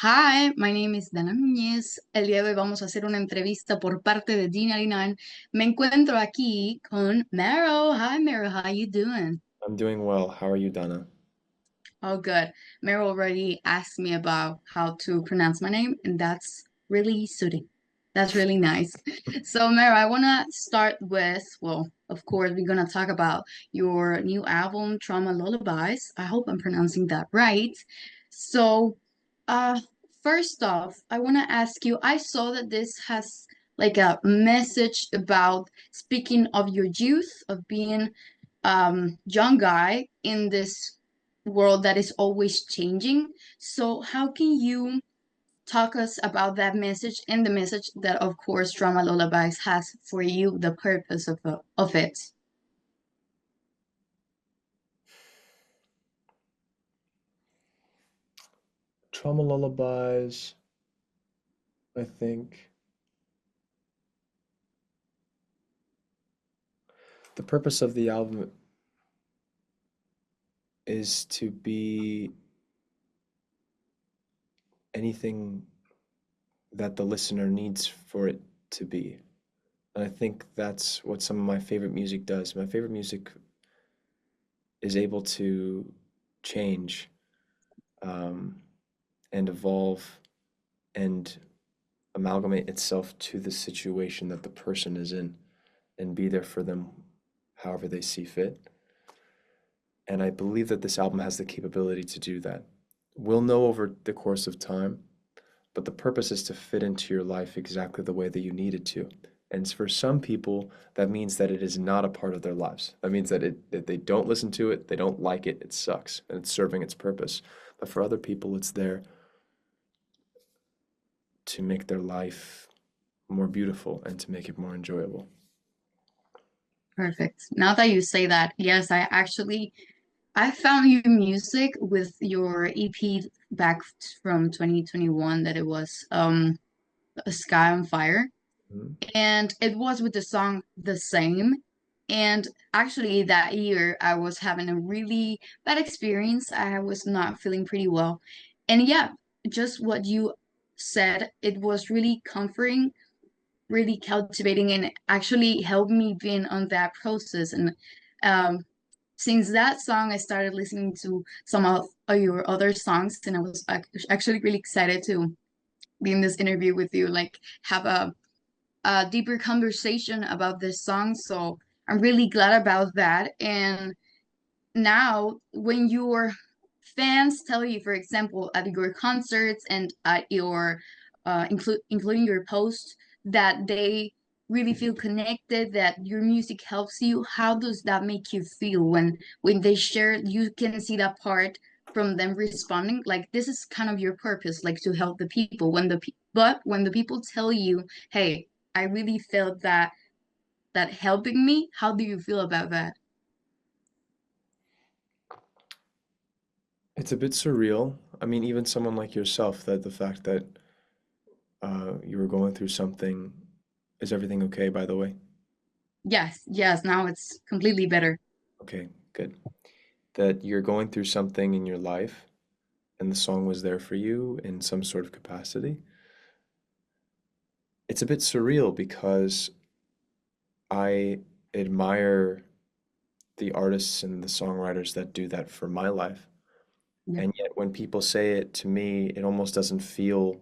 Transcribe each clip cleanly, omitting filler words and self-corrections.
Hi, my name is Danna Núñez. El día de hoy vamos a hacer una entrevista por parte de D99. Me encuentro aquí con Mehro. Hi, Mehro. How you doing? I'm doing well. How are you, Donna? Oh, good. Mehro already asked me about how to pronounce my name, and that's really soothing. That's really nice. So, Mehro, I want to start with, well, of course, we're going to talk about your new album, Trauma Lullabies. I hope I'm pronouncing that right. So, uh, first off, I want to ask you, I saw that this has like a message about speaking of your youth, of being young guy in this world that is always changing. So how can you talk us about that message and the message that, of course, Drama Lullabies has for you, the purpose of it? Trauma Lullabies, I think. The purpose of the album is to be anything that the listener needs for it to be. And I think that's what some of my favorite music does. My favorite music is able to change um, and evolve and amalgamate itself to the situation that the person is in and be there for them however they see fit. And I believe that this album has the capability to do that. We'll know over the course of time, but the purpose is to fit into your life exactly the way that you need it to. And for some people, that means that it is not a part of their lives. That means that they don't listen to it, they don't like it, it sucks, and it's serving its purpose. But for other people, it's there to make their life more beautiful and to make it more enjoyable. Perfect. Now that you say that, yes, I found your music with your EP back from 2021 that it was A Sky on Fire. Mhm. And it was with the song The Same. And actually, that year I was having a really bad experience. I was not feeling pretty well. And yeah, just what you said, it was really comforting, really captivating, and actually helped me being on that process. And um, since that song, I started listening to some of your other songs, and I was actually really excited to be in this interview with you, like have a deeper conversation about this song. So I'm really glad about that. And now, when your fans tell you, for example, at your concerts and at your including your posts, that they really feel connected, that your music helps you, how does that make you feel when they share? You can see that part from them responding, like this is kind of your purpose, like to help the people. But when the people tell you, hey, I really felt that helping me, how do you feel about that? It's a bit surreal. I mean, even someone like yourself, that the fact that you were going through something, is everything okay, by the way? Yes, yes, now it's completely better. Okay, good. That you're going through something in your life and the song was there for you in some sort of capacity. It's a bit surreal because I admire the artists and the songwriters that do that for my life. Yeah. And yet, when people say it to me, it almost doesn't feel.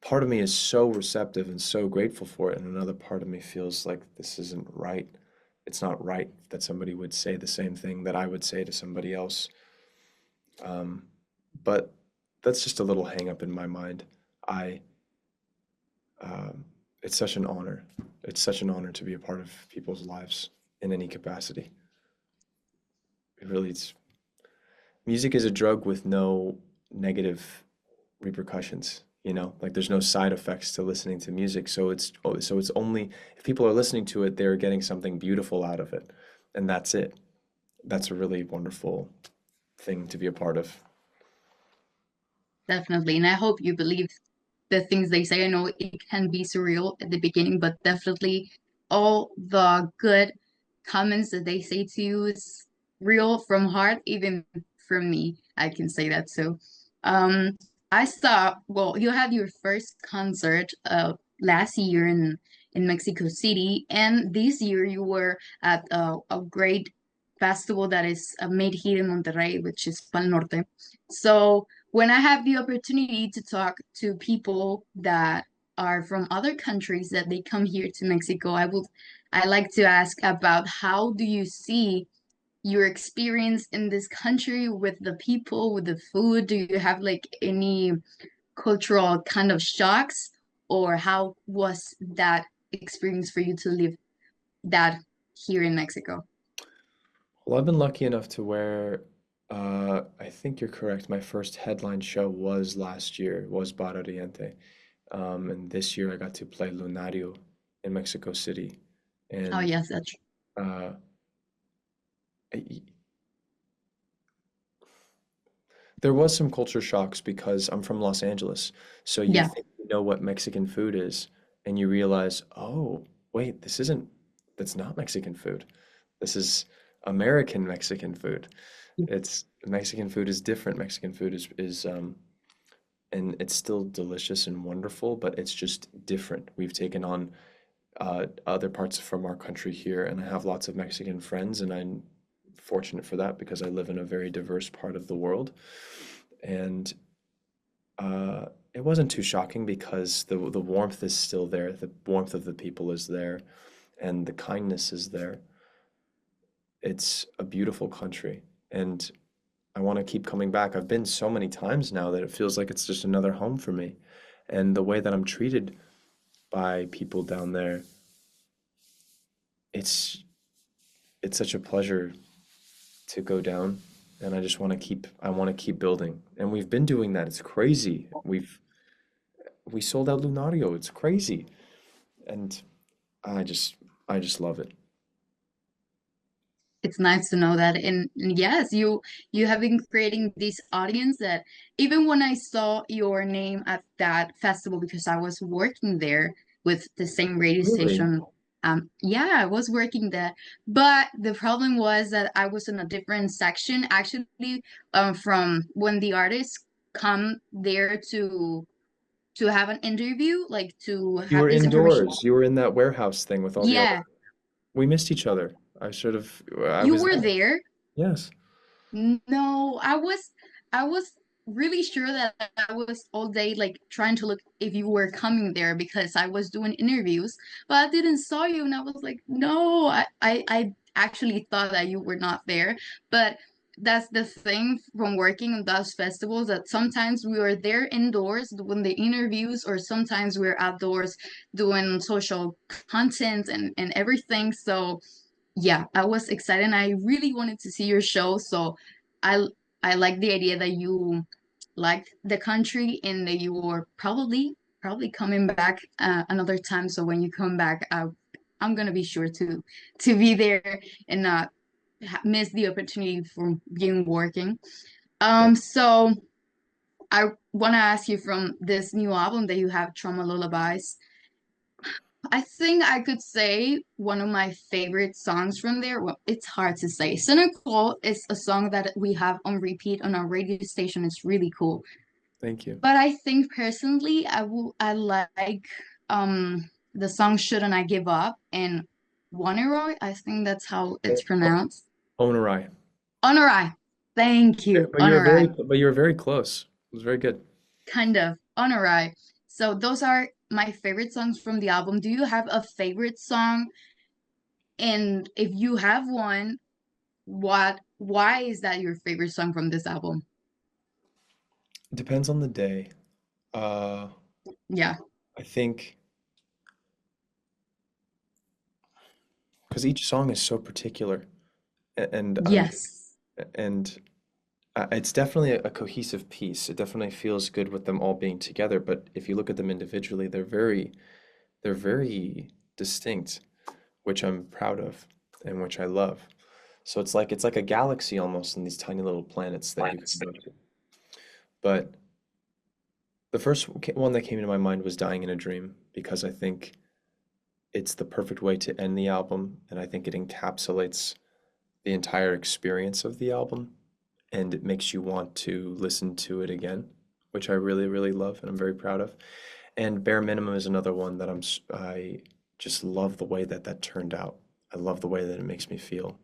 Part of me is so receptive and so grateful for it, and another part of me feels like this isn't right. It's not right that somebody would say the same thing that I would say to somebody else. Um, but that's just a little hang up in my mind. I, um, it's such an honor. It's such an honor to be a part of people's lives in any capacity. It really, it's music is a drug with no negative repercussions, you know? Like there's no side effects to listening to music. So it's only if people are listening to it, they're getting something beautiful out of it. And that's it. That's a really wonderful thing to be a part of. Definitely. And I hope you believe the things they say. I know it can be surreal at the beginning, but definitely all the good comments that they say to you is real from heart, even from me. I can say that. So, um, I saw, well, you had your first concert last year in Mexico City, and this year you were at a great festival that is made here in Monterrey, which is Pal Norte. So when I have the opportunity to talk to people that are from other countries that they come here to Mexico, I like to ask about how do you see your experience in this country with the people, with the food? Do you have like any cultural kind of shocks, or how was that experience for you to live that here in Mexico? Well, I've been lucky enough to where I think you're correct. My first headline show was last year, was Bar Oriente. And this year I got to play Lunario in Mexico City. Oh, And yes, that's uh, I- there was some culture shocks because I'm from Los Angeles. So you yeah. think you know what Mexican food is, and you realize, oh, wait, that's not Mexican food. This is American Mexican food. It's Mexican food is different. Mexican food is and it's still delicious and wonderful, but it's just different. We've taken on other parts from our country here, and I have lots of Mexican friends, and I'm fortunate for that because I live in a very diverse part of the world. And it wasn't too shocking because the warmth is still there. The warmth of the people is there, and the kindness is there. It's a beautiful country, and I want to keep coming back. I've been so many times now that it feels like it's just another home for me. And the way that I'm treated by people down there, it's it's such a pleasure to go down, and I want to keep building. And we've been doing that. It's crazy. We sold out Lunario. It's crazy. And I just I just love it. It's nice to know that. And yes, you have been creating this audience that even when I saw your name at that festival, because I was working there with the same radio Really? station. Yeah, I was working there. But the problem was that I was in a different section actually, from when the artists come there to have an interview, like to You have were this information. indoors. You were in that warehouse thing with all the Yeah, other. We missed each other. I you was were there. there. Yes. No, I was really sure that I was all day like trying to look if you were coming there because I was doing interviews, but I didn't saw you and I was like, no, I actually thought that you were not there. But that's the thing from working on those festivals, that sometimes we are there indoors doing the interviews, or sometimes we're outdoors doing social content and everything. So yeah, I was excited and I really wanted to see your show. So I I like the idea that you liked the country and that you were probably coming back another time. So when you come back, I'm gonna be sure to be there and not miss the opportunity from being working. So I want to ask you, from this new album that you have, Trauma Lullabies, I think I could say one of my favorite songs from there. Well, it's hard to say. Cynical is a song that we have on repeat on our radio station. It's really cool. Thank you. But I think personally, I like the song "Shouldn't I Give Up" and "Wanneroy." I think that's how it's pronounced. Onurai. Honorai. Thank you. Honorai. But you were very close. It was very good. Kind of. Honorai. So those are my favorite songs from the album. Do you have a favorite song? And if you have one, why is that your favorite song from this album? It depends on the day. Uh, Yeah. I think because each song is so particular, and Yes. and it's definitely a cohesive piece. It definitely feels good with them all being together. But if you look at them individually, they're very distinct, which I'm proud of and which I love. So it's like a galaxy almost in these tiny little planets that you can go to. But the first one that came to my mind was Dying in a Dream because I think it's the perfect way to end the album, and I think it encapsulates the entire experience of the album, and it makes you want to listen to it again. which I really, really love and I'm very proud of. And Bare Minimum is another one that I just love the way that that turned out. I love the way that it makes me feel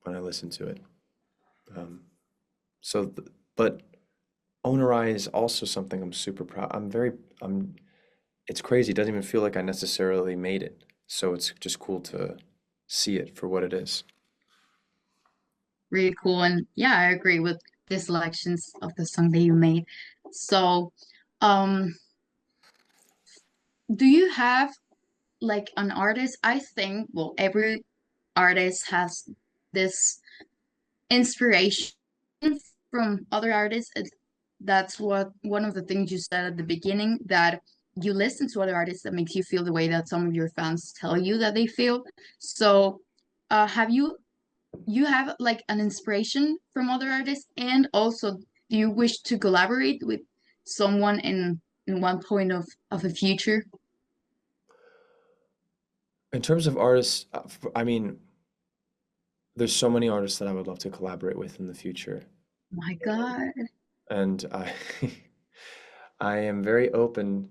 when I listen to it. Um, but Owner Eye is also something I'm super proud. It's crazy. It doesn't even feel like I necessarily made it. So it's just cool to see it for what it is. Really cool. And yeah, I agree with the selections of the song that you made. So, um, do you have like an artist? I think, well, every artist has this inspiration from other artists. That's what one of the things you said at the beginning, that you listen to other artists that makes you feel the way that some of your fans tell you that they feel. So, have you have like an inspiration from other artists, and also do you wish to collaborate with someone in one point of a future? In terms of artists, I mean, there's so many artists that I would love to collaborate with in the future. My God. And I am very open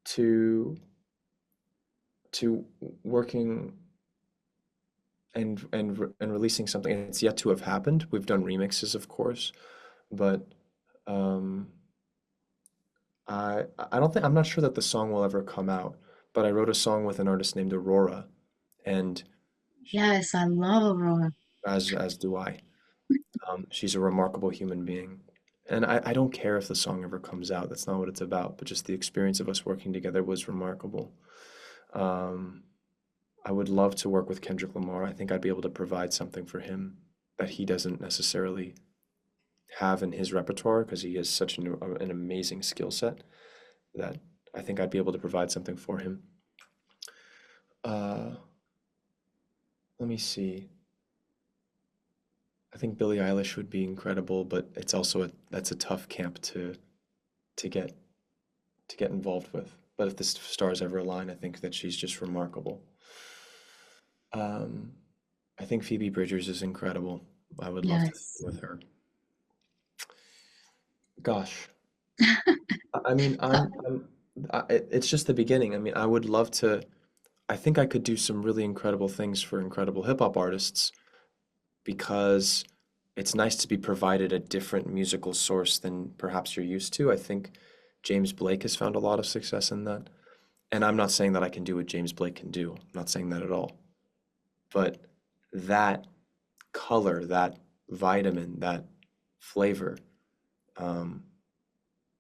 to to working and releasing something. It's yet to have happened. We've done remixes, of course, but um, I don't think I'm not sure that the song will ever come out. But I wrote a song with an artist named Aurora, and sh- Yes, I love Aurora. as do I. She's a remarkable human being. And I don't care if the song ever comes out. That's not what it's about. But just the experience of us working together was remarkable. Um, I would love to work with Kendrick Lamar. I think I'd be able to provide something for him that he doesn't necessarily have in his repertoire because he has such an amazing skill set that I think I'd be able to provide something for him. Uh, Let me see. I think Billie Eilish would be incredible, but it's also that's a tough camp to get to get involved with. But if the stars ever align, I think that she's just remarkable. Um, I think Phoebe Bridgers is incredible. I would love to Yes. sing with her. Gosh, I mean, So, it's just the beginning. I mean, I would love to. I think I could do some really incredible things for incredible hip hop artists because it's nice to be provided a different musical source than perhaps you're used to. I think James Blake has found a lot of success in that. And I'm not saying that I can do what James Blake can do. I'm not saying that at all. But that color, that vitamin, that flavor, um,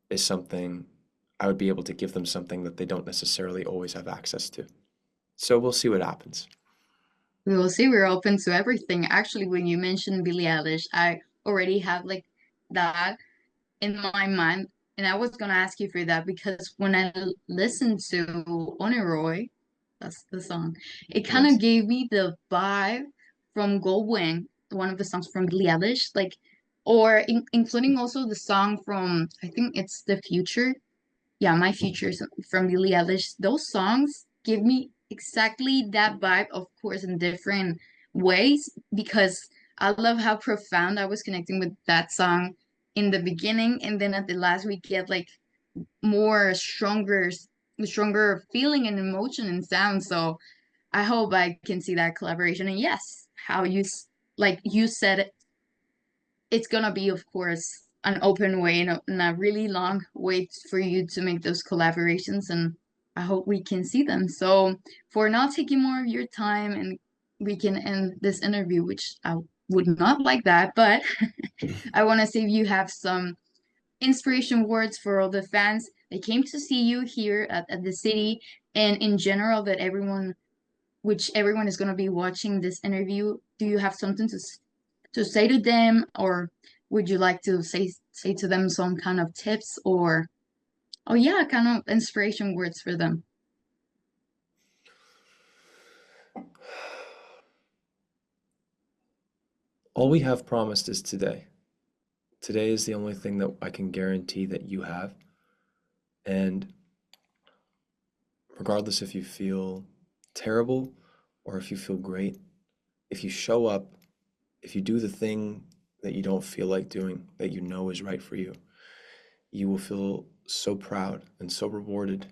is something I would be able to give them something that they don't necessarily always have access to. So we'll see what happens. we will see. We're open to everything. Actually, when you mentioned Billie Eilish, I already have like that in my mind, and I was gonna ask you for that because when I listened to Oneroy, that's the song, it kind of Yes. gave me the vibe from Goldwing, one of the songs from Billie Eilish, like, or including also the song from, I think it's The Future. Yeah, My Future from Billie Eilish. Those songs give me exactly that vibe, of course, in different ways, because I love how profound I was connecting with that song in the beginning, and then at the last we get like more stronger feeling and emotion and sound. So I hope I can see that collaboration. And yes, how like you said, it's gonna be, of course, an open way and a really long wait for you to make those collaborations, and I hope we can see them. So for not taking more of your time, and we can end this interview, which I would not like that, but I want to see if you have some inspiration words for all the fans that came to see you here at the city, and in general that everyone is going to be watching this interview. Do you have something to say to them, or would you like to say to them some kind of tips, or oh yeah, kind of inspiration words for them? All we have promised is today. Today is the only thing that I can guarantee that you have. And regardless if you feel terrible or if you feel great, if you show up, if you do the thing that you don't feel like doing, that you know is right for you, you will feel so proud and so rewarded.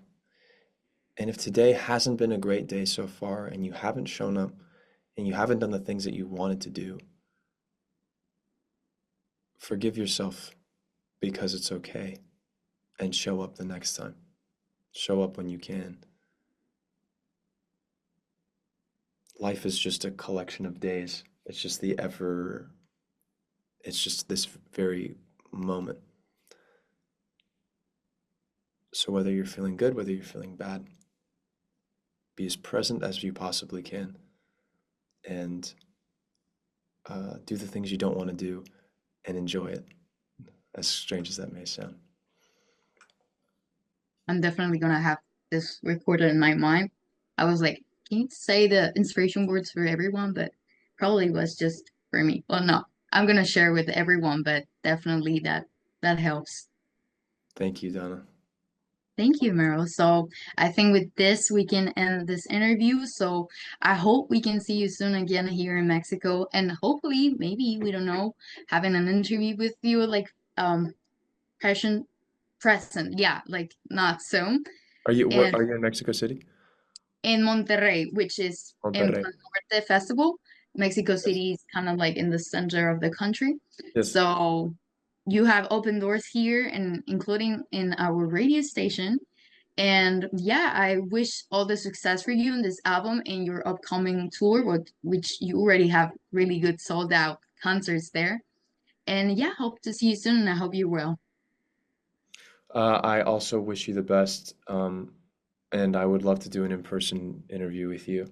And if today hasn't been a great day so far and you haven't shown up and you haven't done the things that you wanted to do, forgive yourself because it's okay and show up the next time. Show up when you can. Life is just a collection of days. It's just it's just this very moment. So whether you're feeling good, whether you're feeling bad, be as present as you possibly can and do the things you don't want to do and enjoy it, as strange as that may sound. I'm definitely gonna have this recorded in my mind. I was like, can you say the inspiration words for everyone? But probably was just for me. Well, no, I'm gonna share with everyone, but definitely that helps. Thank you, Donna. Thank you, Meryl. So I think with this we can end this interview. So I hope we can see you soon again here in Mexico, and hopefully, maybe we don't know, having an interview with you like present, present, yeah, like not soon. Where And are you in Mexico City? in Monterrey, which is in Monterrey. Pan Norte Festival. Mexico Yes. City is kind of like in the center of the country. Yes. So you have open doors here and including in our radio station. And yeah, I wish all the success for you in this album and your upcoming tour, which you already have really good sold out concerts there. And yeah, hope to see you soon and I hope you're well. I also wish you the best, and I would love to do an in-person interview with you.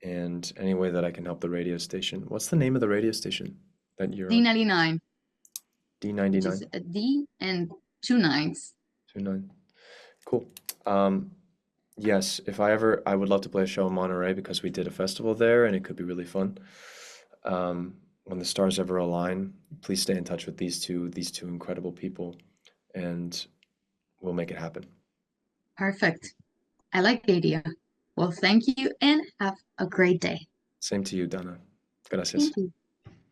And any way that I can help the radio station. What's the name of the radio station that you're on? D99, which is D99? a D and two nines. 29. Cool. Um, yes, if I ever, I would love to play a show in Monterey because we did a festival there and it could be really fun. When the stars ever align, please stay in touch with these two incredible people, and we'll make it happen. Perfect. I like the idea. Well, thank you and have a great day. Same to you, Dana. Gracias. Thank you.